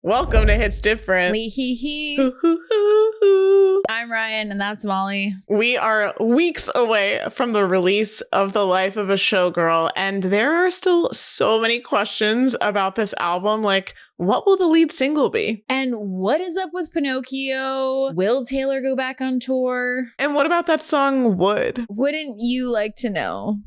Welcome to Hits Different. LEE-HEE-HEE. I'm Ryan, and that's Molly. We are weeks away from the release of The Life of a Showgirl, and there are still so many questions about this album. Like, what will the lead single be? And what is up with Pinocchio? Will Taylor go back on tour? And what about that song, Would? Wouldn't you like to know?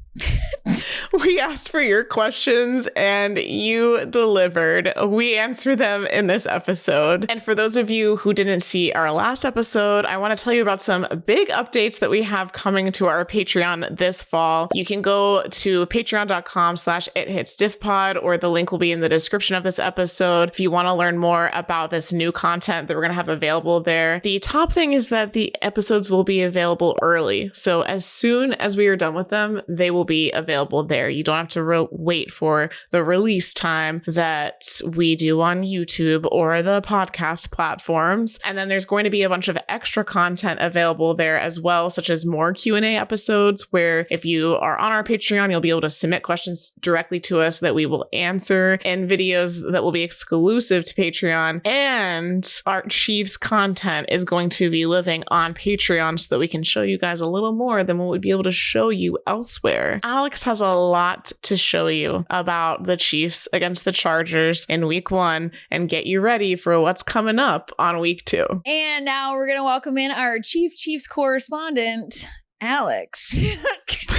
We asked for your questions and you delivered. We answer them in this episode. And for those of you who didn't see our last episode, I want to tell you about some big updates that we have coming to our Patreon this fall. You can go to patreon.com/ithitsdiffpod, or the link will be in the description of this episode if you want to learn more about this new content that we're going to have available there. The top thing is that the episodes will be available early. So as soon as we are done with them, they will be available there. You don't have to wait for the release time that we do on YouTube or the podcast platforms. And then there's going to be a bunch of extra content available there as well, such as more Q&A episodes, where if you are on our Patreon, you'll be able to submit questions directly to us that we will answer, and videos that will be exclusive to Patreon. And our Chiefs content is going to be living on Patreon so that we can show you guys a little more than what we'd be able to show you elsewhere. Alex has a lot to show you about the Chiefs against the Chargers in week 1 and get you ready for what's coming up on week 2. And now we're going to welcome in our Chiefs correspondent, Alex.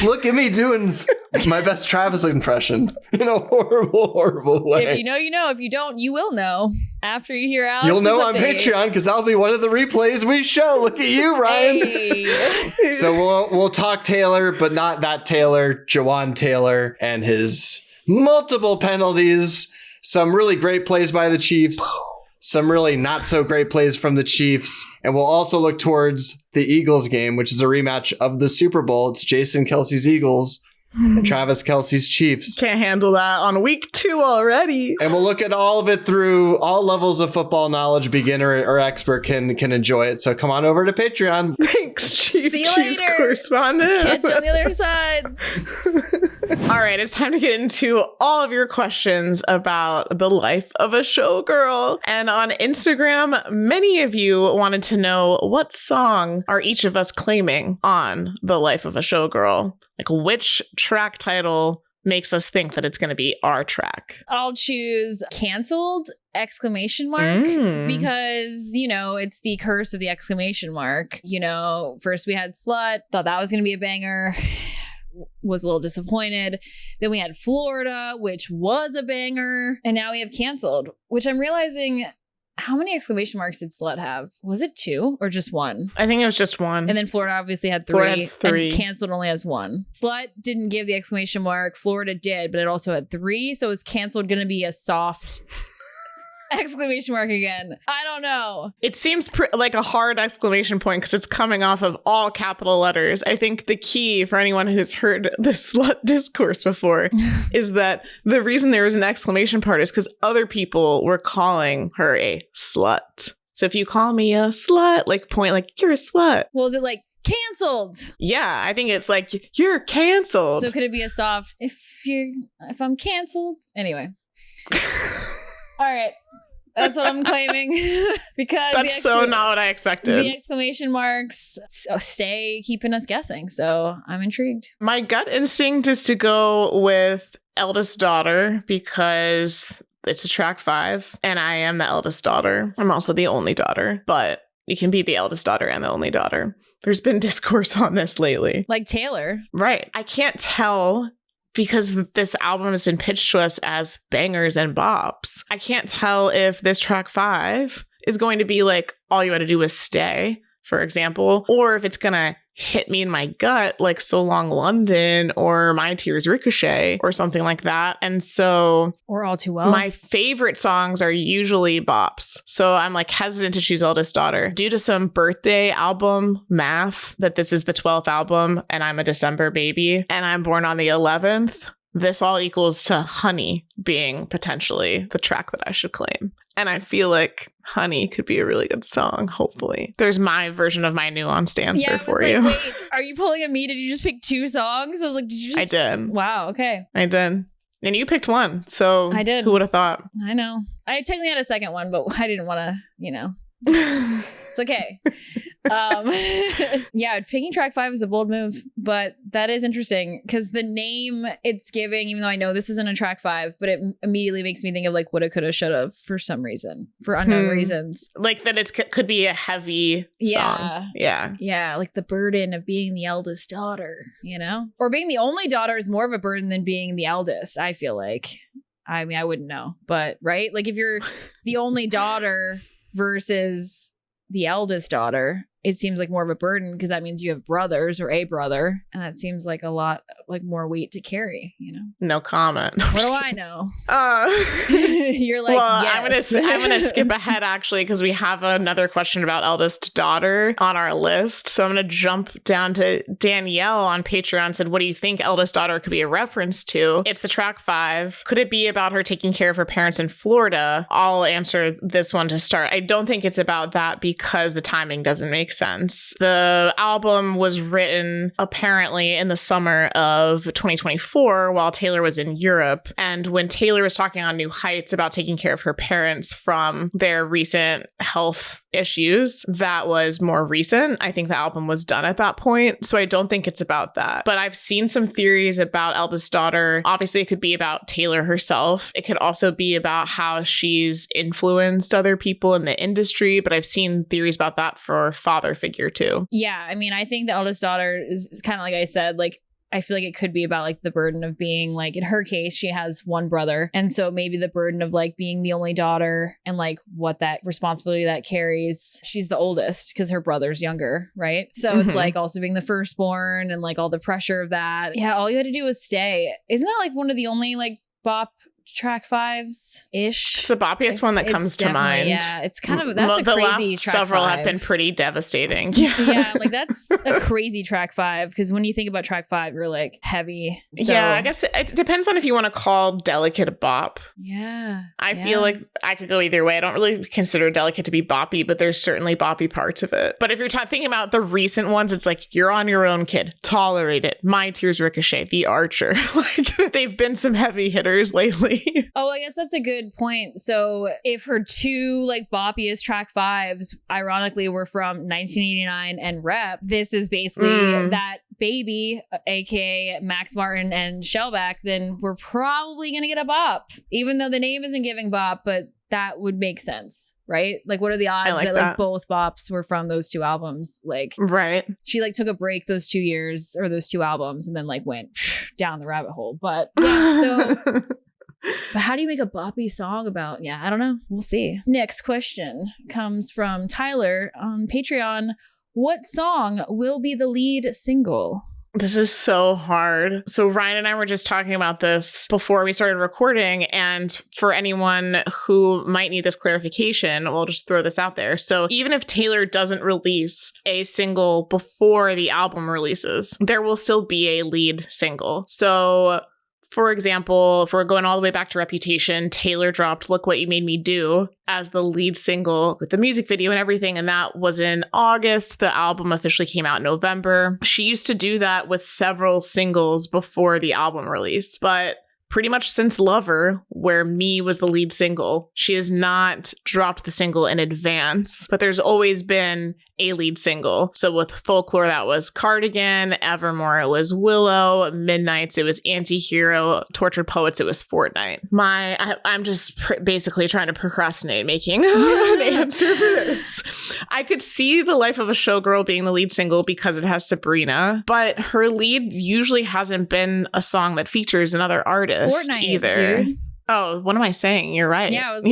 Look at me doing my best Travis impression in a horrible way. If you know, you know. If you don't, you will know after you hear Alex. You'll know on Patreon, because that'll be one of the replays we show. Look at you, Ryan. Hey. So we'll talk Taylor, but not that Taylor, Jawan Taylor, and his multiple penalties. Some really great plays by the Chiefs. Some really not so great plays from the Chiefs. And we'll also look towards the Eagles game, which is a rematch of the Super Bowl. It's Jason Kelce's Eagles and Travis Kelce's Chiefs. Can't handle that on week 2 already. And we'll look at all of it through all levels of football knowledge. Beginner or expert can enjoy it. So come on over to Patreon. Thanks, Chiefs later. correspondent. Catch you on the other side. All right, it's time to get into all of your questions about The Life of a Showgirl. And on Instagram, many of you wanted to know, what song are each of us claiming on The Life of a Showgirl? Like, which track title makes us think that it's going to be our track? I'll choose Canceled! Exclamation mark, because, you know, it's the curse of the exclamation mark. You know, first we had Slut, thought that was going to be a banger, was a little disappointed. Then we had Florida, which was a banger, and now we have Canceled, which I'm realizing, how many exclamation marks did Slut have? Was it 2 or just 1? I think it was just 1. And then Florida obviously had 3. Florida had 3. And Canceled only has 1. Slut didn't give the exclamation mark. Florida did, but it also had 3. So is Canceled going to be a soft exclamation mark again? I don't know. It seems like a hard exclamation point because it's coming off of all capital letters. I think the key for anyone who's heard the slut discourse before is that the reason there was an exclamation part is because other people were calling her a slut. So if you call me a slut, like point like, you're a slut. Well, is it like Canceled? Yeah, I think it's like, you're canceled. So could it be a soft, if I'm canceled? Anyway. All right. That's what I'm claiming. Because that's so not what I expected. The exclamation marks stay keeping us guessing. So I'm intrigued. My gut instinct is to go with Eldest Daughter because it's a track 5 and I am the eldest daughter. I'm also the only daughter, but you can be the eldest daughter and the only daughter. There's been discourse on this lately. Like Taylor. Right. I can't tell, because this album has been pitched to us as bangers and bops. I can't tell if this track 5 is going to be like All You Had to Do Was Stay, for example, or if it's going to hit me in my gut like So Long London or My Tears Ricochet or something like that. And so, or All Too Well. My favorite songs are usually bops. So I'm like hesitant to choose Eldest Daughter due to some birthday album math, that this is the 12th album and I'm a December baby and I'm born on the 11th. This all equals to Honey being potentially the track that I should claim. And I feel like Honey could be a really good song, hopefully. There's my version of my nuanced answer for you. Wait, are you pulling a me? Did you just pick 2 songs? I was like, did you just... I did. Wow, okay. I did. And you picked one. So I did. Who would have thought? I know. I technically had a second one, but I didn't want to, it's okay. Yeah, picking track 5 is a bold move, but that is interesting because the name it's giving, even though I know this isn't a track 5, but it immediately makes me think of like woulda, coulda, shoulda for some reason, for unknown reasons. Like that it could be a heavy song. Yeah. Yeah, like the burden of being the eldest daughter, Or being the only daughter is more of a burden than being the eldest, I feel like. I mean, I wouldn't know, but right? Like if you're the only daughter versus the eldest daughter, it seems like more of a burden because that means you have brothers or a brother, and that seems like a lot like more weight to carry, No comment. What do I know? You're like, well, yes. I'm gonna skip ahead actually because we have another question about eldest daughter on our list. So I'm gonna jump down to Danielle on Patreon said, what do you think eldest daughter could be a reference to? It's the track 5. Could it be about her taking care of her parents in Florida? I'll answer this one to start. I don't think it's about that because the timing doesn't make sense. The album was written apparently in the summer of 2024 while Taylor was in Europe. And when Taylor was talking on New Heights about taking care of her parents from their recent health issues, that was more recent. I think the album was done at that point. So I don't think it's about that. But I've seen some theories about eldest daughter. Obviously, it could be about Taylor herself. It could also be about how she's influenced other people in the industry. But I've seen theories about that for father figure too. Yeah, I mean, I think the eldest daughter is kind of like I said, like I feel like it could be about like the burden of being like, in her case, she has one brother. And so maybe the burden of like being the only daughter and like what that responsibility that carries. She's the oldest because her brother's younger, right? So it's like also being the firstborn and like all the pressure of that. Yeah, all you had to do was stay. Isn't that like one of the only like bop track 5s-ish? It's the boppiest one that comes to mind. Yeah, it's kind of, that's a crazy last track several 5. have been pretty devastating. Yeah, like that's a crazy track 5 because when you think about track 5, you're like heavy. So, yeah, I guess it depends on if you want to call Delicate a bop. Yeah. I feel like I could go either way. I don't really consider Delicate to be boppy, but there's certainly boppy parts of it. But if you're thinking about the recent ones, it's like You're on Your Own, Kid, Tolerate It, My Tears Ricochet, The Archer. Like they've been some heavy hitters lately. Oh, I guess that's a good point. So if her two like boppiest track 5s ironically were from 1989 and Rep, this is basically that baby, aka Max Martin and Shellback, then we're probably gonna get a bop. Even though the name isn't giving bop, but that would make sense, right? Like what are the odds that like both bops were from those two albums? Like right. She like took a break those 2 years or those 2 albums and then like went down the rabbit hole. But yeah, so but how do you make a boppy song about? Yeah, I don't know. We'll see. Next question comes from Tyler on Patreon. What song will be the lead single? This is so hard. So Ryan and I were just talking about this before we started recording. And for anyone who might need this clarification, we'll just throw this out there. So even if Taylor doesn't release a single before the album releases, there will still be a lead single. So for example, if we're going all the way back to Reputation, Taylor dropped Look What You Made Me Do as the lead single with the music video and everything. And that was in August. The album officially came out in November. She used to do that with several singles before the album release. But pretty much since Lover, where Me was the lead single, she has not dropped the single in advance. But there's always been a lead single. So with Folklore, that was Cardigan. Evermore, it was Willow. Midnights, it was Antihero. Tortured Poets, it was Fortnight. I'm just basically trying to procrastinate making an answer for this. I could see The Life of a Showgirl being the lead single because it has Sabrina, but her lead usually hasn't been a song that features another artist Fortnight, either. Dude. Oh, what am I saying? You're right. Yeah, I was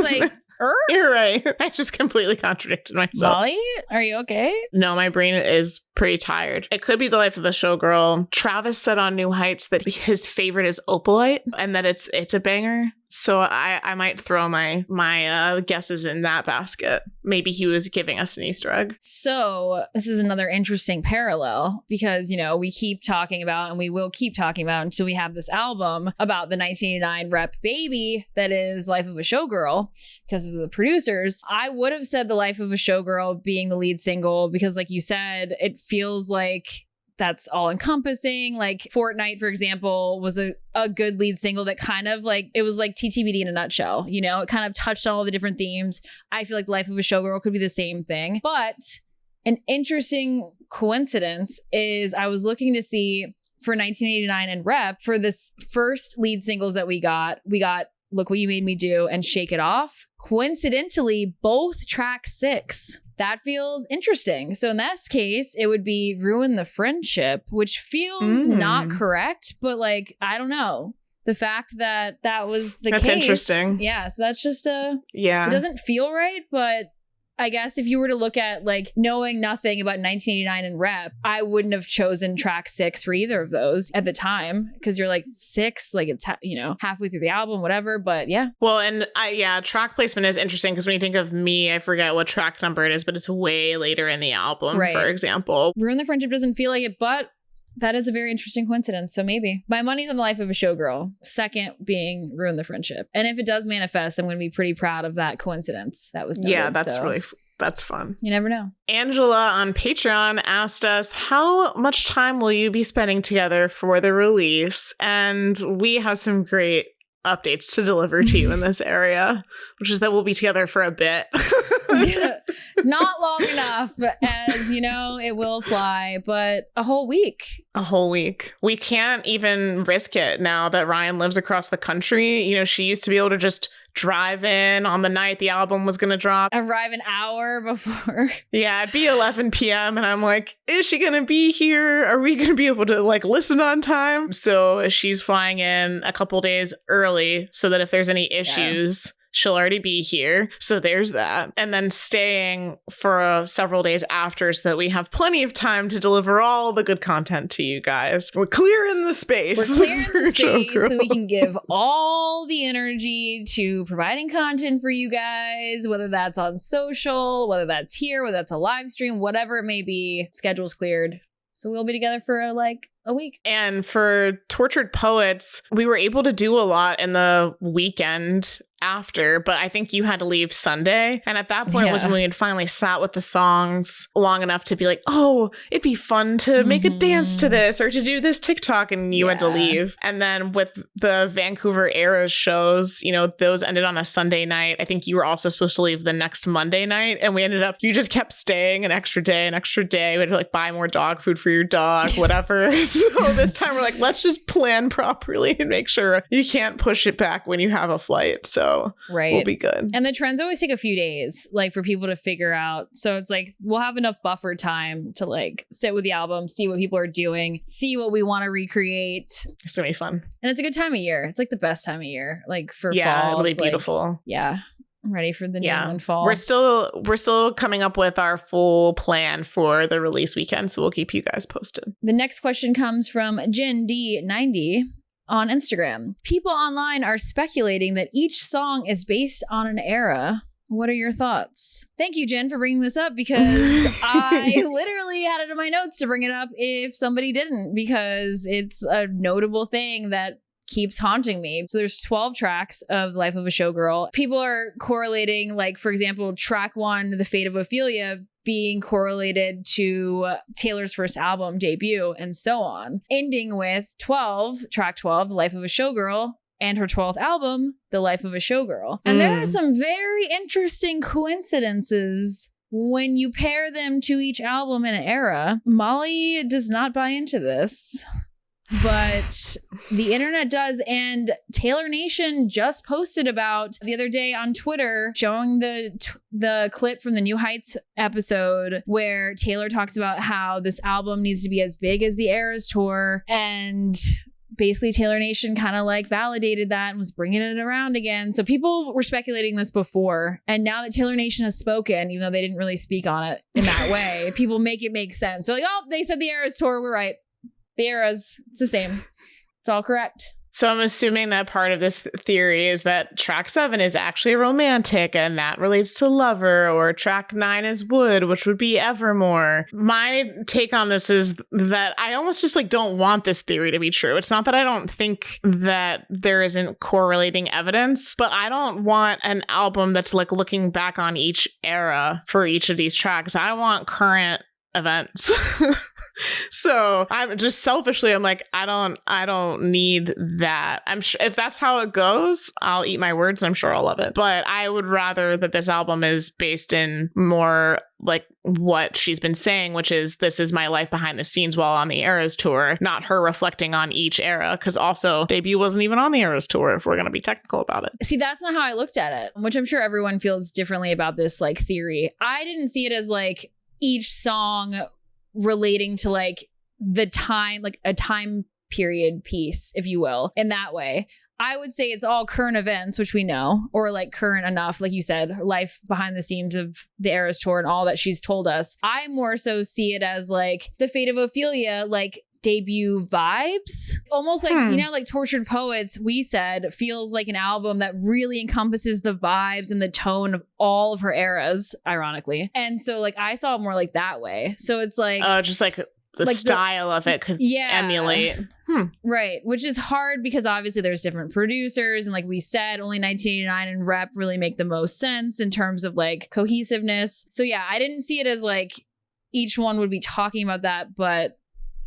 like, You're right. I just completely contradicted myself. Molly, are you okay? No, my brain is pretty tired. It could be The Life of the Showgirl. Travis said on New Heights that his favorite is Opalite and that it's a banger. So I might throw my guesses in that basket. Maybe he was giving us an Easter egg. So this is another interesting parallel because, we keep talking about and we will keep talking about until we have this album about the 1989 Rep baby that is Life of a Showgirl because of the producers. I would have said The Life of a Showgirl being the lead single because like you said, it feels like that's all encompassing. Like Fortnite, for example, was a good lead single that kind of like, it was like TTPD in a nutshell, you know, it kind of touched on all the different themes. I feel like Life of a Showgirl could be the same thing. But an interesting coincidence is I was looking to see for 1989 and Rep, for this first lead singles that we got Look What You Made Me Do and Shake It Off. Coincidentally, both track 6. That feels interesting. So in this case, it would be Ruin the Friendship, which feels not correct, but like, I don't know. The fact that that was the case. That's interesting. Yeah. So that's just it Yeah. doesn't feel right, but I guess if you were to look at like knowing nothing about 1989 and Rep, I wouldn't have chosen track 6 for either of those at the time, because you're like 6, like it's halfway through the album, whatever. But yeah. Well, and track placement is interesting because when you think of Me, I forget what track number it is, but it's way later in the album, Right. for example. Ruin the Friendship doesn't feel like it, but that is a very interesting coincidence. So maybe my money's on the Life of a Showgirl. Second being Ruin the Friendship. And if it does manifest, I'm going to be pretty proud of that coincidence. That was noted, Yeah, that's so really that's fun. you never know. Angela on Patreon asked us, how much time will you be spending together for the release? And we have some great updates to deliver to you in this area, which is that we'll be together for a bit. Not long enough, as you know, it will fly, but a whole week. A whole week. We can't even risk it now that Ryan lives across the country. You know, she used to be able to just drive in on the night the album was going to drop. Arrive an hour before. Yeah, it'd be 11 p.m. and I'm like, is she going to be here? Are we going to be able to like listen on time? So she's flying in a couple days early so that if there's any issues, she'll already be here. So there's that. And then staying for several days after so that we have plenty of time to deliver all the good content to you guys. We're clearing the space. We're clearing the space Showgirl. so we can give all the energy to providing content for you guys, whether that's on social, whether that's here, whether that's a live stream, whatever it may be. Schedule's cleared. So we'll be together for like a week. And for Tortured Poets, we were able to do a lot in the weekend after, but I think you had to leave Sunday. And at that point was when we had finally sat with the songs long enough to be like, oh, it'd be fun to make a dance to this or to do this TikTok. And you had to leave. And then with the Vancouver Eras shows, you know, those ended on a Sunday night. I think you were also supposed to leave the next Monday night. And we ended up, you just kept staying an extra day. We had to like buy more dog food for your dog, whatever. So this time we're like, let's just plan properly and make sure you can't push it back when you have a flight. So we'll be good. And the trends always take a few days, like for people to figure out. So it's like, we'll have enough buffer time to like sit with the album, see what people are doing, see what we want to recreate. It's gonna be fun. And it's a good time of year. It's like the best time of year, like for fall. It'll be It's like, beautiful. I'm ready for the New England fall. We're still coming up with our full plan for the release weekend, so we'll keep you guys posted. The next question comes from Jen D90 on Instagram. People online are speculating that each song is based on an era. What are your thoughts? Thank you, Jen, for bringing this up, because I literally had it in my notes to bring it up if somebody didn't, because it's a notable thing that keeps haunting me. So there's 12 tracks of The Life of a Showgirl. People are correlating, like, for example, track 1, The Fate of Ophelia, being correlated to Taylor's first album debut and so on, ending with track 12, The Life of a Showgirl, and her 12th album, The Life of a Showgirl. And there are some very interesting coincidences when you pair them to each album in an era. Molly does not buy into this, but the internet does. And Taylor Nation just posted about the other day on Twitter, showing the clip from the New Heights episode where Taylor talks about how this album needs to be as big as the Eras tour. And basically Taylor Nation kind of like validated that and was bringing it around again. So people were speculating this before. And now that Taylor Nation has spoken, even though they didn't really speak on it in that way, people make it make sense. So like, oh, they said the Eras tour, we're right. The Eras, it's the same. It's all correct. So I'm assuming that part of this theory is that track 7 is actually romantic and that relates to Lover, or track 9 is Wood, which would be Evermore. My take on this is that I almost just like don't want this theory to be true. It's not that I don't think that there isn't correlating evidence, but I don't want an album that's like looking back on each era for each of these tracks. I want current events. So I'm just selfishly, I'm like, I don't need that. I'm sure if that's how it goes, I'll eat my words and I'm sure I'll love it. But I would rather that this album is based in more like what she's been saying, which is this is my life behind the scenes while on the Eras tour, not her reflecting on each era. Because also debut wasn't even on the Eras tour if we're going to be technical about it. See, that's not how I looked at it, which I'm sure everyone feels differently about this like theory. I didn't see it as like each song relating to like the time, like a time period piece, if you will, in that way. I would say it's all current events, which we know, or like current enough, like you said, life behind the scenes of the Eras tour and all that she's told us. I more so see it as like the fate of Ophelia, like debut vibes, almost like, you know, like Tortured Poets, we said, feels like an album that really encompasses the vibes and the tone of all of her eras, ironically. And so like I saw it more like that way. So it's like just like the like style of it could emulate. Right. Which is hard because obviously there's different producers. And like we said, only 1989 and Rep really make the most sense in terms of like cohesiveness. So yeah, I didn't see it as like each one would be talking about that, but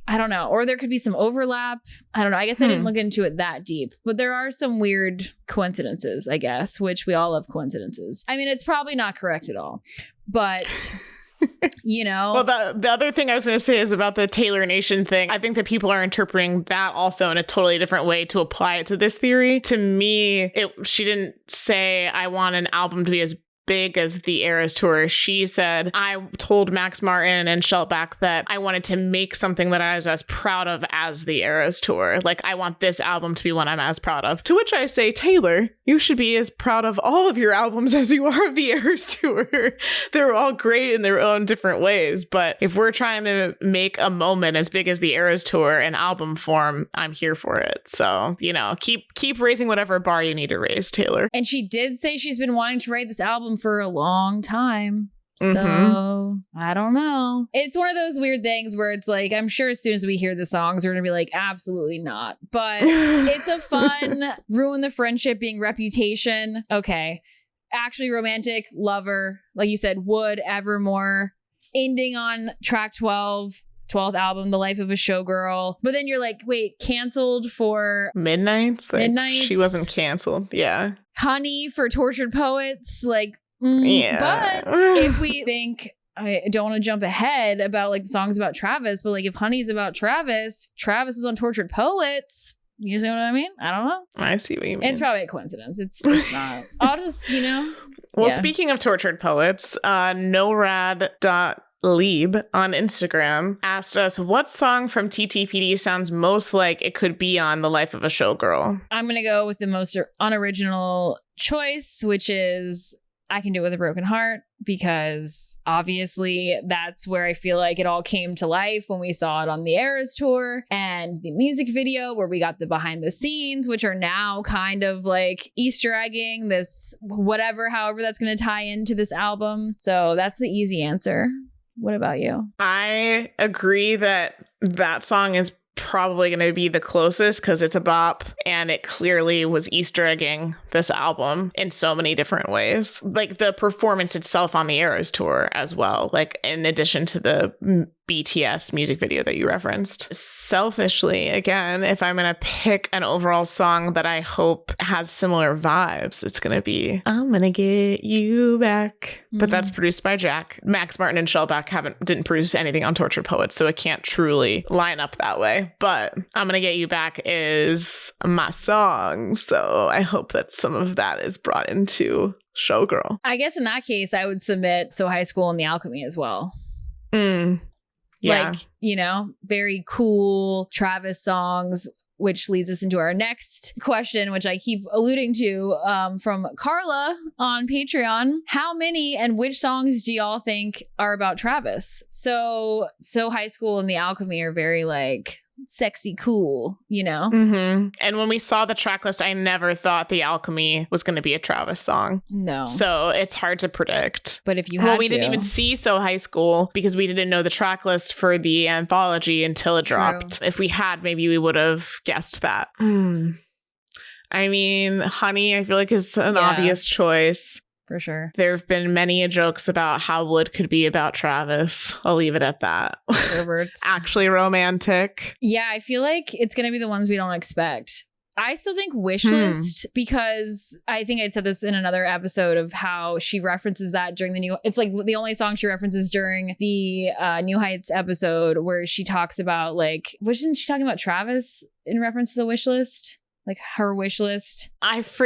I don't know. Or there could be some overlap. I don't know. I guess I didn't look into it that deep. But there are some weird coincidences, I guess, which we all love coincidences. I mean, it's probably not correct at all. But... you know, well, the other thing I was going to say is about the Taylor Nation thing. I think that people are interpreting that also in a totally different way to apply it to this theory. To me, she didn't say I want an album to be as big as the Eras tour. She said, I told Max Martin and Shellback that I wanted to make something that I was as proud of as the Eras tour. Like, I want this album to be one I'm as proud of. To which I say, Taylor, you should be as proud of all of your albums as you are of the Eras tour. They're all great in their own different ways. But if we're trying to make a moment as big as the Eras tour in album form, I'm here for it. So, you know, keep raising whatever bar you need to raise, Taylor. And she did say she's been wanting to write this album for a long time. So I don't know. It's one of those weird things where it's like, I'm sure as soon as we hear the songs, we're going to be like, absolutely not. But it's a fun ruin the friendship being Reputation. Okay. Actually romantic, Lover. Like you said, Would, Evermore. Ending on track 12th album, The Life of a Showgirl. But then you're like, wait, canceled for Midnights? Like, Midnights? She wasn't canceled. Yeah. Honey for Tortured Poets. Like, yeah. But if we think, I don't want to jump ahead about like the songs about Travis, but like if Honey's about Travis was on Tortured Poets. You see what I mean? I don't know. I see what you mean. It's probably a coincidence. It's not. I'll just, you know. Well, speaking of Tortured Poets, norad.lieb on Instagram asked us what song from TTPD sounds most like it could be on The Life of a Showgirl. I'm going to go with the most unoriginal choice, which is I Can Do It With a Broken Heart, because obviously that's where I feel like it all came to life when we saw it on the Eras tour, and the music video where we got the behind the scenes, which are now kind of like Easter egging this however that's going to tie into this album. So that's the easy answer. What about you? I agree that song is probably going to be the closest because it's a bop and it clearly was Easter egging this album in so many different ways. Like the performance itself on the Eras tour as well, like in addition to the BTS music video that you referenced. Selfishly, again, if I'm going to pick an overall song that I hope has similar vibes, it's going to be I'm Gonna Get You Back. But that's produced by Jack. Max Martin and Shellback didn't produce anything on Tortured Poets, so it can't truly line up that way. But I'm Gonna Get You Back is my song, so I hope that some of that is brought into Showgirl. I guess in that case, I would submit So High School and The Alchemy as well. Yeah. Like, you know, very cool Travis songs, which leads us into our next question, which I keep alluding to from Carla on Patreon. How many and which songs do y'all think are about Travis? So High School and The Alchemy are very like sexy cool, you know? And when we saw the track list, I never thought The Alchemy was going to be a Travis song. No. So it's hard to predict. But if you had we didn't even see So High School because we didn't know the track list for the anthology until it dropped. If we had, maybe we would have guessed that. I mean, Honey, I feel like is an obvious choice. for sure. There have been many jokes about how Wood could be about Travis. I'll leave it at that. Perverts. Actually romantic. Yeah, I feel like it's going to be the ones we don't expect. I still think Wishlist because I think I said this in another episode of how she references that during the new. It's like the only song she references during the New Heights episode where she talks about like, wasn't she talking about Travis in reference to the wish list? Like her wish list.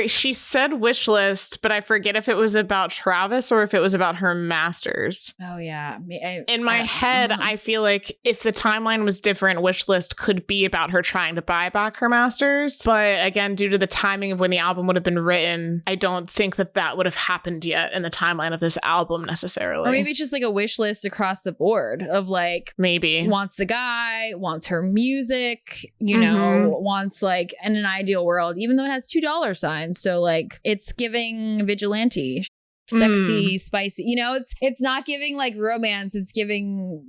She said wish list, but I forget if it was about Travis or if it was about her masters. Oh yeah. In my head, I feel like if the timeline was different, wish list could be about her trying to buy back her masters. But again, due to the timing of when the album would have been written, I don't think that would have happened yet in the timeline of this album necessarily. Or maybe it's just like a wish list across the board of like, maybe wants the guy, wants her music, you know, wants like in an ideal world, even though it has $2 signs. So like it's giving vigilante, sexy, spicy, you know, it's not giving like romance, it's giving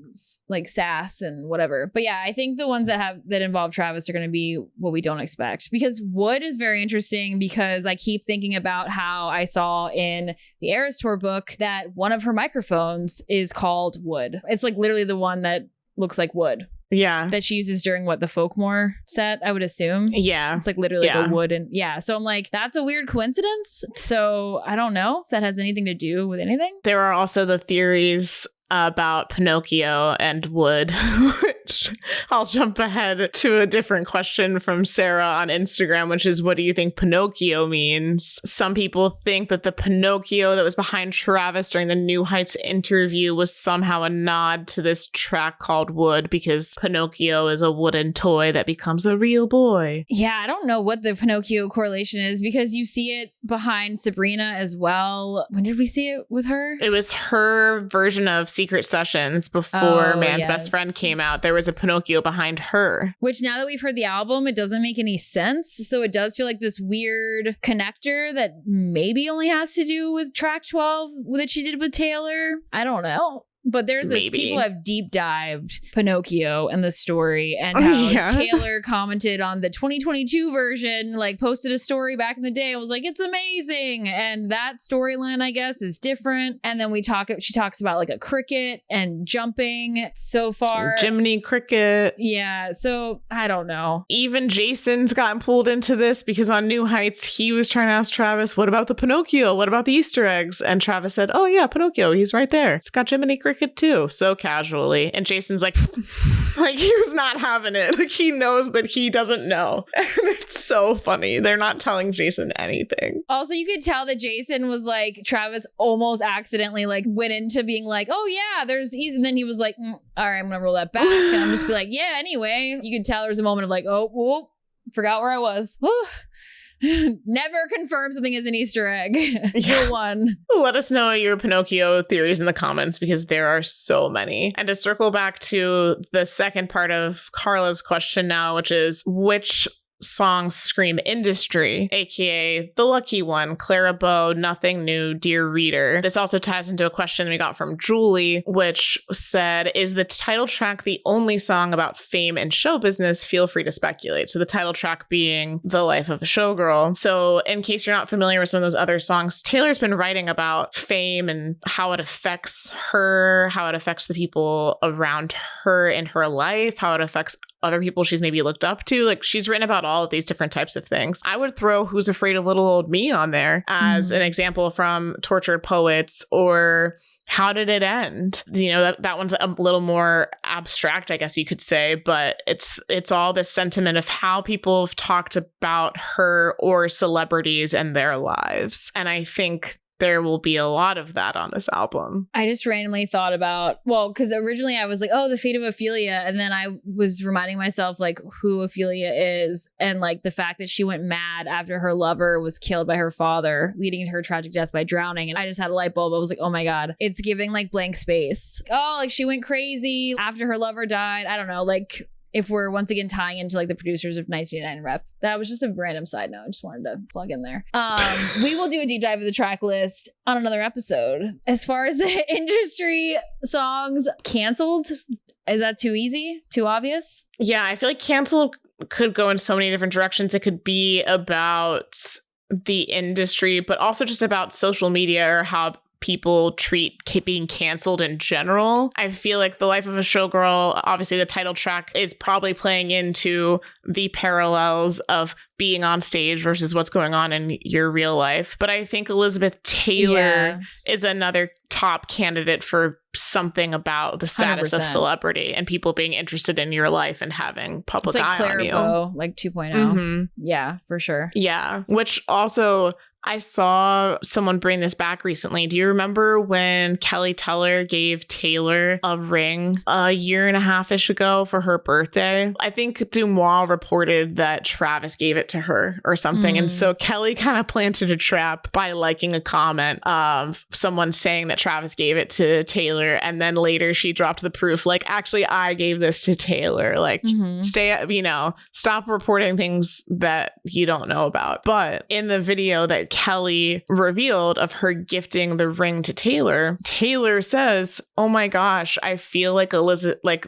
like sass and whatever. But yeah, I think the ones that involve Travis are going to be what we don't expect, because Wood is very interesting because I keep thinking about how I saw in the Eras Tour book that one of her microphones is called Wood. It's like literally the one that looks like wood. Yeah. That she uses during the Folkmore set, I would assume. Yeah. It's like literally like a wood and so I'm like, that's a weird coincidence. So I don't know if that has anything to do with anything. There are also the theories about Pinocchio and Wood, which I'll jump ahead to a different question from Sarah on Instagram, which is, what do you think Pinocchio means? Some people think that the Pinocchio that was behind Travis during the New Heights interview was somehow a nod to this track called Wood, because Pinocchio is a wooden toy that becomes a real boy. Yeah, I don't know what the Pinocchio correlation is, because you see it behind Sabrina as well. When did we see it with her? It was her version of Secret Sessions before Man's Best Friend came out. There was a Pinocchio behind her. Which now that we've heard the album, it doesn't make any sense. So it does feel like this weird connector that maybe only has to do with track 12 that she did with Taylor. I don't know. But there's this, people have deep dived Pinocchio and the story, and how Taylor commented on the 2022 version, like posted a story back in the day and was like, it's amazing. And that storyline, I guess, is different. And then she talks about like a cricket and jumping so far. Jiminy Cricket. Yeah. So I don't know. Even Jason's gotten pulled into this because on New Heights, he was trying to ask Travis, what about the Pinocchio? What about the Easter eggs? And Travis said, oh yeah, Pinocchio. He's right there. It's got Jiminy Cricket too, so casually. And Jason's like like he was not having it. Like he knows that he doesn't know. And it's so funny. They're not telling Jason anything. Also, you could tell that Jason was like, Travis almost accidentally like went into being like, oh yeah, there's easy. And then he was like, all right, I'm gonna roll that back. And I'm just be like, yeah, anyway. You could tell there was a moment of like, oh, whoop, forgot where I was. Never confirm something is an Easter egg. For one. Let us know your Pinocchio theories in the comments, because there are so many. And to circle back to the second part of Carla's question now, which is, which songs scream industry, aka The Lucky One, Clara Bow, Nothing New, Dear Reader. This also ties into a question we got from Julie, which said, is the title track the only song about fame and show business? Feel free to speculate. So the title track being The Life of a Showgirl. So in case you're not familiar with some of those other songs, Taylor's been writing about fame and how it affects her, how it affects the people around her in her life, how it affects other people she's maybe looked up to. Like, she's written about all of these different types of things. I would throw Who's Afraid of Little Old Me on there as an example from Tortured Poets, or How Did It End? You know, that one's a little more abstract, I guess you could say, but it's all this sentiment of how people have talked about her or celebrities and their lives. And I think there will be a lot of that on this album. I just randomly thought about, because originally I was like, oh, the fate of Ophelia. And then I was reminding myself like who Ophelia is, and like the fact that she went mad after her lover was killed by her father, leading to her tragic death by drowning. And I just had a light bulb. I was like, oh my God, it's giving like blank space. Oh, like she went crazy after her lover died. I don't know, like, if we're once again tying into like the producers of 1999 Rep. That was just a random side note. I just wanted to plug in there. We will do a deep dive of the track list on another episode. As far as the industry songs canceled, is that too easy? Too obvious? Yeah, I feel like canceled could go in so many different directions. It could be about the industry, but also just about social media or how people treat being canceled in general. I feel like The Life of a Showgirl, obviously the title track, is probably playing into the parallels of being on stage versus what's going on in your real life. But I think Elizabeth Taylor is another top candidate for something about the status 100%. of celebrity and people being interested in your life and having public It's like eye on you. Claire like 2.0. Yeah, for sure. Yeah, which also I saw someone bring this back recently. Do you remember when Kelly Teller gave Taylor a ring a year and a half-ish ago for her birthday? I think Dumois reported that Travis gave it to her or something. And so Kelly kind of planted a trap by liking a comment of someone saying that Travis gave it to Taylor. And then later she dropped the proof, like, actually, I gave this to Taylor. Like, stop reporting things that you don't know about. But in the video that Kelly revealed of her gifting the ring to Taylor, Taylor says, "Oh my gosh, I feel like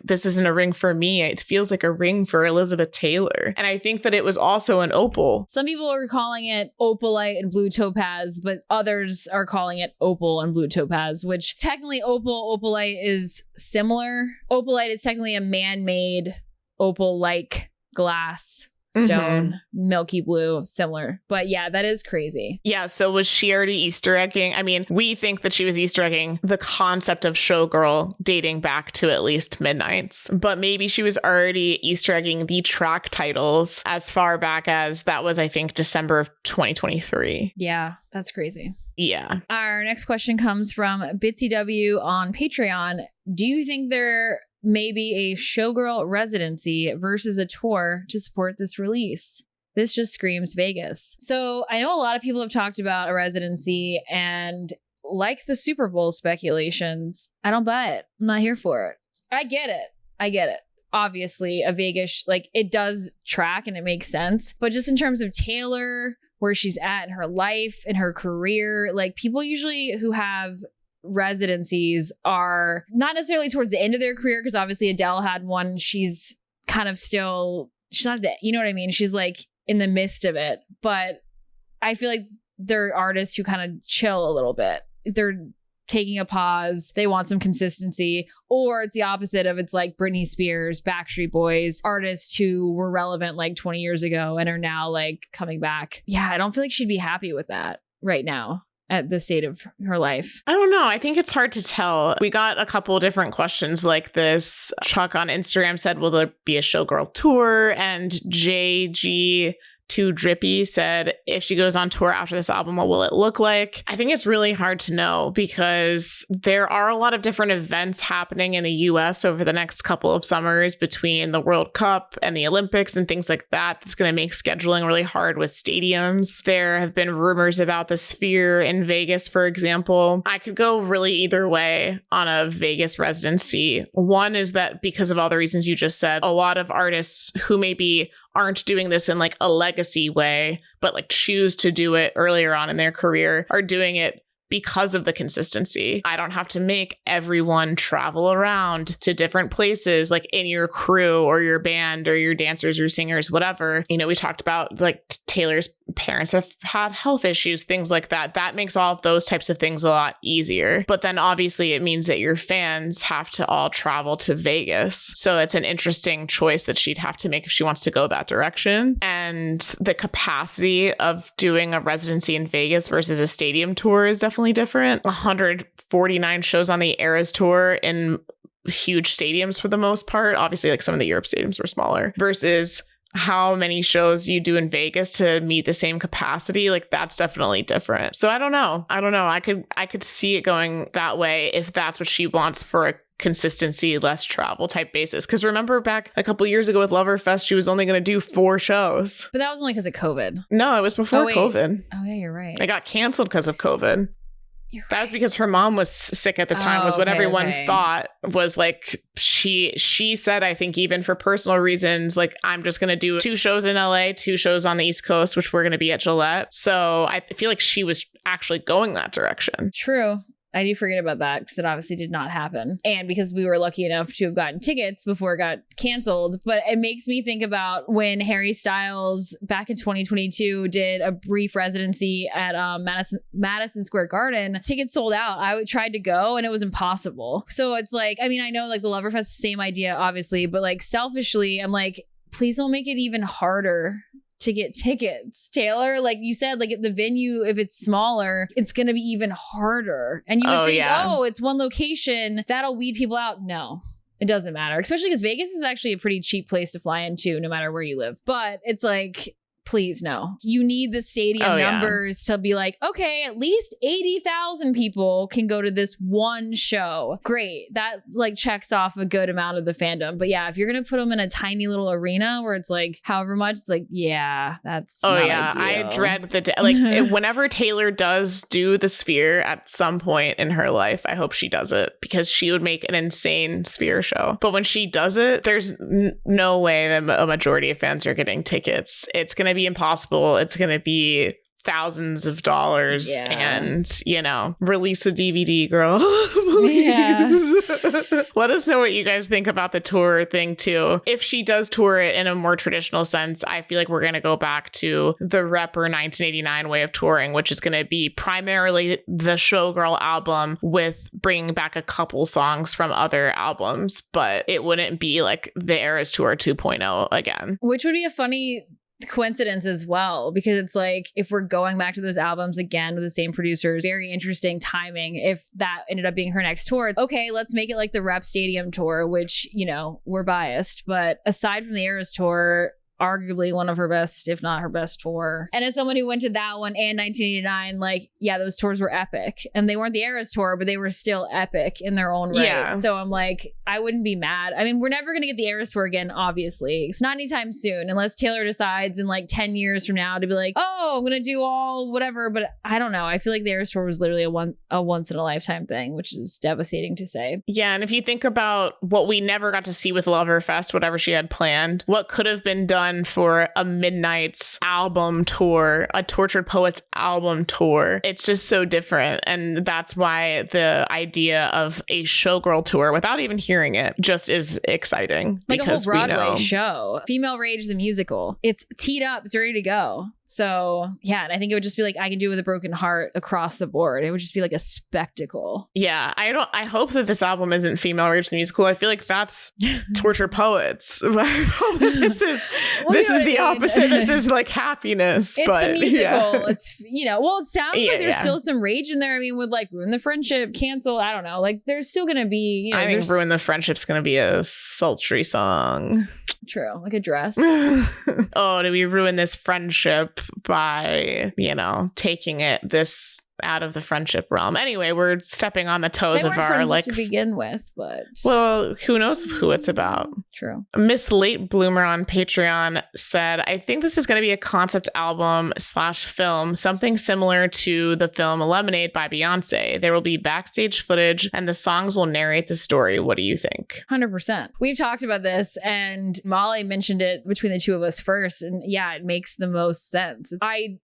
this isn't a ring for me. It feels like a ring for Elizabeth Taylor." And I think that it was also an opal. Some people are calling it opalite and blue topaz, but others are calling it opal and blue topaz, which technically opalite is similar. Opalite is technically a man-made opal-like glass stone, milky blue, similar. But yeah, that is crazy. Yeah, so was she already Easter egging? I mean, we think that she was Easter egging the concept of Showgirl dating back to at least Midnights, but maybe she was already Easter egging the track titles as far back as that was, I think, December of 2023. Yeah, that's crazy. Yeah. Our next question comes from Bitsy W on Patreon. Do you think there maybe a Showgirl residency versus a tour to support this release? This just screams Vegas. So I know a lot of people have talked about a residency, and like the Super Bowl speculations, I don't buy it. I'm not here for it. I get it. Obviously, a Vegas, like, it does track and it makes sense. But just in terms of Taylor, where she's at in her life and her career, like, people usually who have residencies are not necessarily towards the end of their career, because obviously Adele had one. She's kind of still, she's not that, you know what I mean? She's like in the midst of it. But I feel like they're artists who kind of chill a little bit. They're taking a pause. They want some consistency. Or it's the opposite of, it's like Britney Spears, Backstreet Boys, artists who were relevant like 20 years ago and are now like coming back. Yeah, I don't feel like she'd be happy with that right now at the state of her life. I don't know. I think it's hard to tell. We got a couple different questions like this. Chuck on Instagram said, will there be a Showgirl tour? And JG Too Drippy said, if she goes on tour after this album, what will it look like? I think it's really hard to know because there are a lot of different events happening in the US over the next couple of summers between the World Cup and the Olympics and things like that. That's going to make scheduling really hard with stadiums. There have been rumors about the Sphere in Vegas, for example. I could go really either way on a Vegas residency. One is that because of all the reasons you just said, a lot of artists who maybe aren't doing this in like a legacy way, but like choose to do it earlier on in their career are doing it because of the consistency. I don't have to make everyone travel around to different places, like in your crew or your band or your dancers or singers, whatever. You know, we talked about like Taylor's parents have had health issues, things like that. That makes all of those types of things a lot easier. But then obviously it means that your fans have to all travel to Vegas. So it's an interesting choice that she'd have to make if she wants to go that direction. And the capacity of doing a residency in Vegas versus a stadium tour is definitely different. 149 shows on the Eras tour in huge stadiums for the most part. Obviously, like some of the Europe stadiums were smaller versus how many shows you do in Vegas to meet the same capacity. Like that's definitely different. So I don't know. I could see it going that way if that's what she wants for a consistency, less travel type basis. Because remember back a couple years ago with Loverfest, she was only going to do 4 shows. But that was only because of COVID. No, it was before COVID. Oh yeah, you're right. It got canceled because of COVID. That was because her mom was sick at the time, was what everyone thought. Was like, she said, I think even for personal reasons, like, I'm just going to do 2 shows in LA, 2 shows on the East Coast, which were going to be at Gillette. So I feel like she was actually going that direction. True. I do forget about that because it obviously did not happen. And because we were lucky enough to have gotten tickets before it got canceled. But it makes me think about when Harry Styles back in 2022 did a brief residency at Madison Square Garden. Tickets sold out. I tried to go and it was impossible. So it's like, I mean, I know like the Loverfest, same idea, obviously, but like selfishly, I'm like, please don't make it even harder to get tickets, Taylor. Like you said, like if the venue, if it's smaller, it's going to be even harder. And you would think, oh, it's one location, that'll weed people out. No, it doesn't matter. Especially because Vegas is actually a pretty cheap place to fly into no matter where you live. But it's like, please no. You need the stadium numbers to be like, okay, at least 80,000 people can go to this one show. Great. That like checks off a good amount of the fandom. But yeah, if you're going to put them in a tiny little arena where it's like however much, it's like, yeah, that's not ideal. I dread the day. Like whenever Taylor does do the Sphere at some point in her life, I hope she does it because she would make an insane Sphere show. But when she does it, there's no way that a majority of fans are getting tickets. It's going to be impossible. It's going to be thousands of dollars and, you know, release a DVD, girl. Let us know what you guys think about the tour thing too. If she does tour it in a more traditional sense, I feel like we're going to go back to the Repper 1989 way of touring, which is going to be primarily the Showgirl album with bringing back a couple songs from other albums, but it wouldn't be like the Eras Tour 2.0 again. Which would be a funny coincidence as well, because it's like if we're going back to those albums again with the same producers, very interesting timing. If that ended up being her next tour, it's okay, let's make it like the Rep Stadium tour, which, you know, we're biased, but aside from the Eras Tour, arguably one of her best, if not her best tour. And as someone who went to that one and 1989, like, yeah, those tours were epic. And they weren't the Eras Tour, but they were still epic in their own right. Yeah. So I'm like, I wouldn't be mad. I mean, we're never going to get the Eras Tour again, obviously. It's not anytime soon, unless Taylor decides in like 10 years from now to be like, oh, I'm going to do all whatever. But I don't know. I feel like the Eras Tour was literally a once in a lifetime thing, which is devastating to say. Yeah. And if you think about what we never got to see with Loverfest, whatever she had planned, what could have been done for a Midnight's album tour, a Tortured Poets album tour. It's just so different. And that's why the idea of a Showgirl tour, without even hearing it, just is exciting. Like a whole Broadway show. Female Rage the musical. It's teed up. It's ready to go. So yeah, and I think it would just be like I Can Do It With a Broken Heart across the board. It would just be like a spectacle. Yeah, I hope that this album isn't Female Rage the musical. I feel like that's Torture Poets. I hope that this is the opposite. This is like Happiness. It's but, the musical. Yeah. It's, you know, well, it sounds like there's still some rage in there. I mean, with like Ruin the Friendship, Cancel, I don't know. Like there's still gonna be, you know, I think Ruin the Friendship's gonna be a sultry song. True, like a dress. Oh, do we ruin this friendship by, you know, taking it this out of the friendship realm? Anyway, we're stepping on the toes of our like to begin with, but well, who knows who it's about. True. Miss Late Bloomer on Patreon said, I think this is going to be a concept album / film, something similar to the film Lemonade by Beyonce. There will be backstage footage and the songs will narrate the story. What do you think? 100%. We've talked about this and Molly mentioned it between the two of us first. And yeah, it makes the most sense. I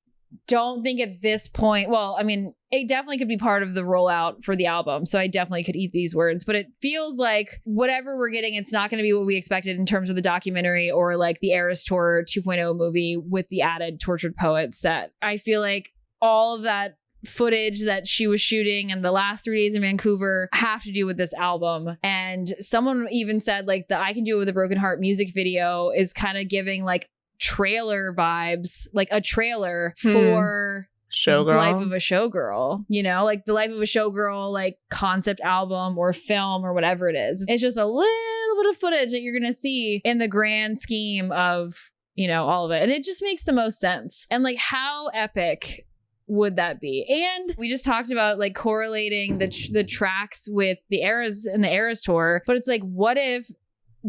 don't think at this point, well, I mean, it definitely could be part of the rollout for the album. So I definitely could eat these words, but it feels like whatever we're getting, it's not going to be what we expected in terms of the documentary or like the Eras Tour 2.0 movie with the added Tortured Poets set. I feel like all of that footage that she was shooting and the last 3 days in Vancouver have to do with this album. And someone even said like the I Can Do It With a Broken Heart music video is kind of giving like trailer vibes, like a trailer for Showgirl. The Life of a Showgirl, you know, like the Life of a Showgirl, like concept album or film or whatever it is. It's just a little bit of footage that you're going to see in the grand scheme of, you know, all of it. And it just makes the most sense. And like, how epic would that be? And we just talked about like correlating the tracks with the Eras and the Eras Tour, but it's like, what if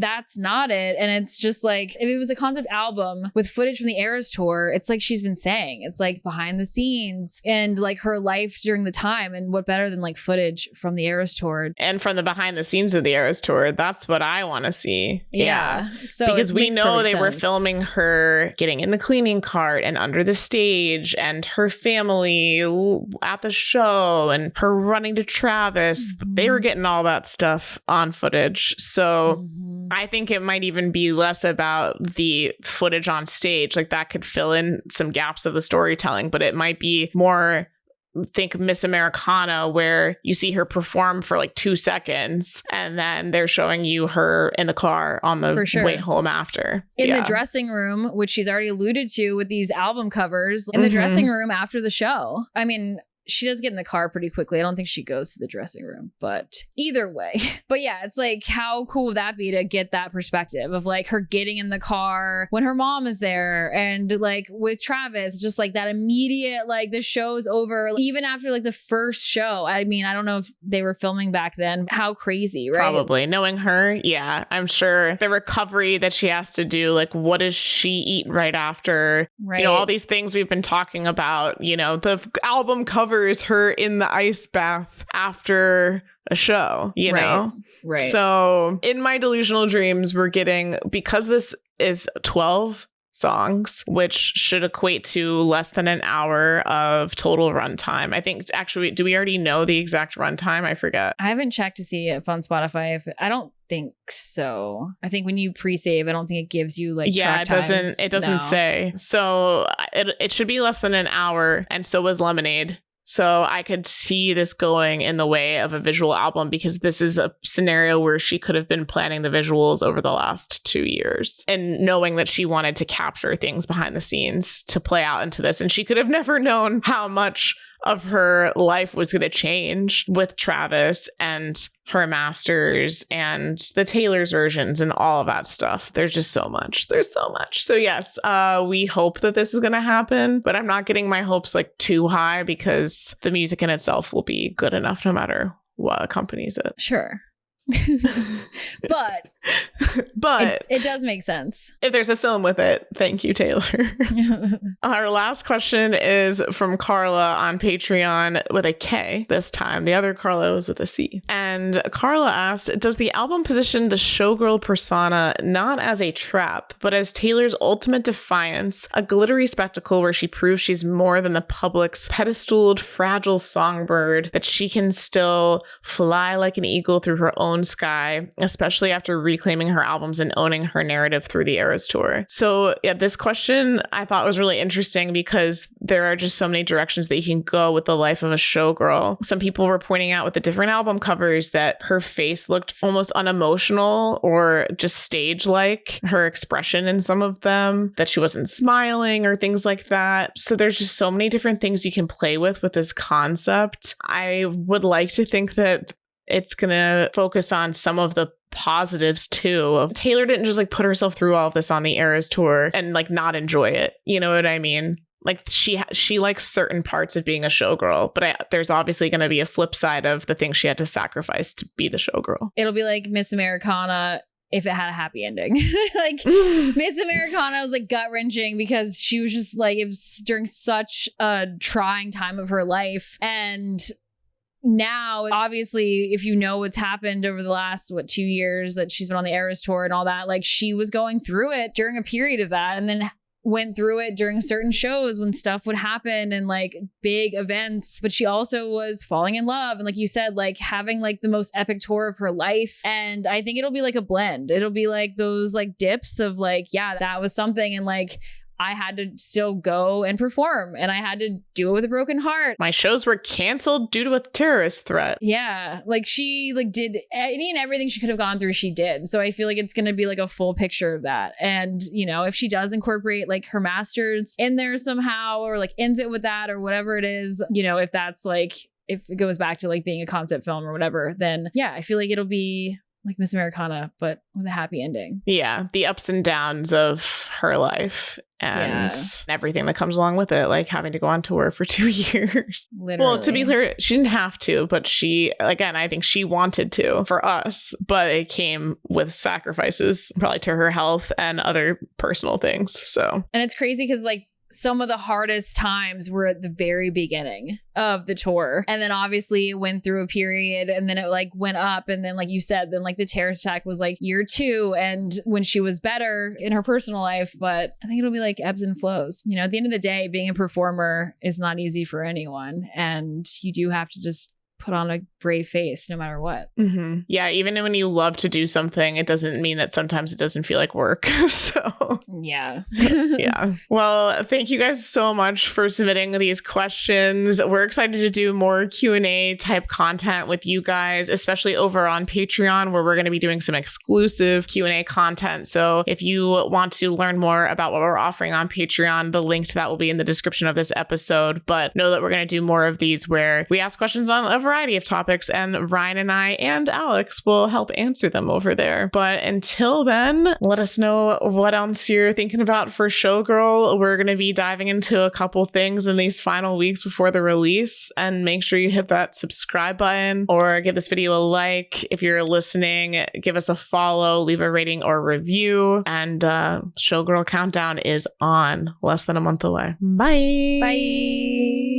that's not it. And it's just like, if it was a concept album with footage from the Eras tour, it's like she's been saying, it's like behind the scenes and like her life during the time. And what better than like footage from the Eras tour and from the behind the scenes of the Eras tour. That's what I want to see. Yeah. So because we know they were sense. filming her getting in the cleaning cart and under the stage and her family at the show and her running to Travis. They were getting all that stuff on footage. So I think it might even be less about the footage on stage. Like that could fill in some gaps of the storytelling, but it might be more, think Miss Americana, where you see her perform for like 2 seconds and then they're showing you her in the car on the way home after. In the dressing room, which she's already alluded to with these album covers, in the dressing room after the show. I mean, she does get in the car pretty quickly. I don't think she goes to the dressing room, but either way. But yeah, it's like, how cool would that be to get that perspective of like her getting in the car when her mom is there, and like with Travis, just like that immediate, like the show's over. Even after like the first show, I mean, I don't know if they were filming back then. How crazy, right? Probably. Knowing her, yeah, I'm sure the recovery that she has to do, like what does she eat right after? Right. You know, all these things we've been talking about, you know, the album cover is her in the ice bath after a show, you know? Right. So in my delusional dreams, we're getting, because this is 12 songs, which should equate to less than an hour of total runtime. I think, actually, do we already know the exact runtime? I forget. I haven't checked to see if on Spotify, I don't think so. I think when you pre-save, I don't think it gives you like track times. It doesn't say. So it should be less than an hour, and so was Lemonade. So I could see this going in the way of a visual album, because this is a scenario where she could have been planning the visuals over the last 2 years and knowing that she wanted to capture things behind the scenes to play out into this. And she could have never known how much of her life was going to change with Travis and her masters and the Taylor's versions and all of that stuff. There's just so much. There's so much. So yes, we hope that this is going to happen, but I'm not getting my hopes like too high, because the music in itself will be good enough no matter what accompanies it. Sure. but it does make sense. If there's a film with it, thank you, Taylor. Our last question is from Carla on Patreon with a K this time. The other Carla was with a C. And Carla asked, does the album position the showgirl persona not as a trap, but as Taylor's ultimate defiance, a glittery spectacle where she proves she's more than the public's pedestaled, fragile songbird, that she can still fly like an eagle through her own sky, especially after reclaiming her albums and owning her narrative through the Eras tour? So yeah, this question I thought was really interesting, because there are just so many directions that you can go with the life of a showgirl. Some people were pointing out with the different album covers that her face looked almost unemotional or just stage-like, her expression in some of them, that she wasn't smiling or things like that. So there's just so many different things you can play with this concept. I would like to think that it's going to focus on some of the positives too. Taylor didn't just like put herself through all of this on the Eras tour and like not enjoy it. You know what I mean? Like she likes certain parts of being a showgirl, but there's obviously going to be a flip side of the things she had to sacrifice to be the showgirl. It'll be like Miss Americana if it had a happy ending. Like Miss Americana was like gut wrenching, because she was just like, it was during such a trying time of her life. And now, obviously, if you know what's happened over the last, 2 years that she's been on the Eras tour and all that, like she was going through it during a period of that, and then went through it during certain shows when stuff would happen and like big events. But she also was falling in love, and like you said, like having like the most epic tour of her life. And I think it'll be like a blend. It'll be like those like dips of like, yeah, that was something, and like I had to still go and perform, and I had to do it with a broken heart. My shows were canceled due to a terrorist threat. Yeah, like she like did any and everything she could have gone through, she did. So I feel like it's going to be like a full picture of that. And, you know, if she does incorporate like her masters in there somehow, or like ends it with that, or whatever it is, you know, if that's like, if it goes back to like being a concept film or whatever, then yeah, I feel like it'll be like Miss Americana, but with a happy ending. Yeah, the ups and downs of her life. and everything that comes along with it, like having to go on tour for 2 years. Literally. Well, to be clear, she didn't have to, but she, again, I think she wanted to for us, but it came with sacrifices, probably to her health and other personal things. So, and it's crazy because like some of the hardest times were at the very beginning of the tour. And then obviously it went through a period and then it like went up. And then, like you said, then like the terrorist attack was like year 2. And when she was better in her personal life, but I think it'll be like ebbs and flows. You know, at the end of the day, being a performer is not easy for anyone. And you do have to just put on a brave face no matter what. Mm-hmm. Yeah, even when you love to do something, it doesn't mean that sometimes it doesn't feel like work. So yeah. Yeah. Well, thank you guys so much for submitting these questions. We're excited to do more Q&A type content with you guys, especially over on Patreon, where we're going to be doing some exclusive Q&A content. So if you want to learn more about what we're offering on Patreon, the link to that will be in the description of this episode. But know that we're going to do more of these where we ask questions on a variety of topics, and Ryan and I and Alex will help answer them over there. But until then, let us know what else you're thinking about for Showgirl. We're going to be diving into a couple things in these final weeks before the release, and make sure you hit that subscribe button or give this video a like. If you're listening, give us a follow, leave a rating or review, and Showgirl countdown is on, less than a month away. Bye. Bye.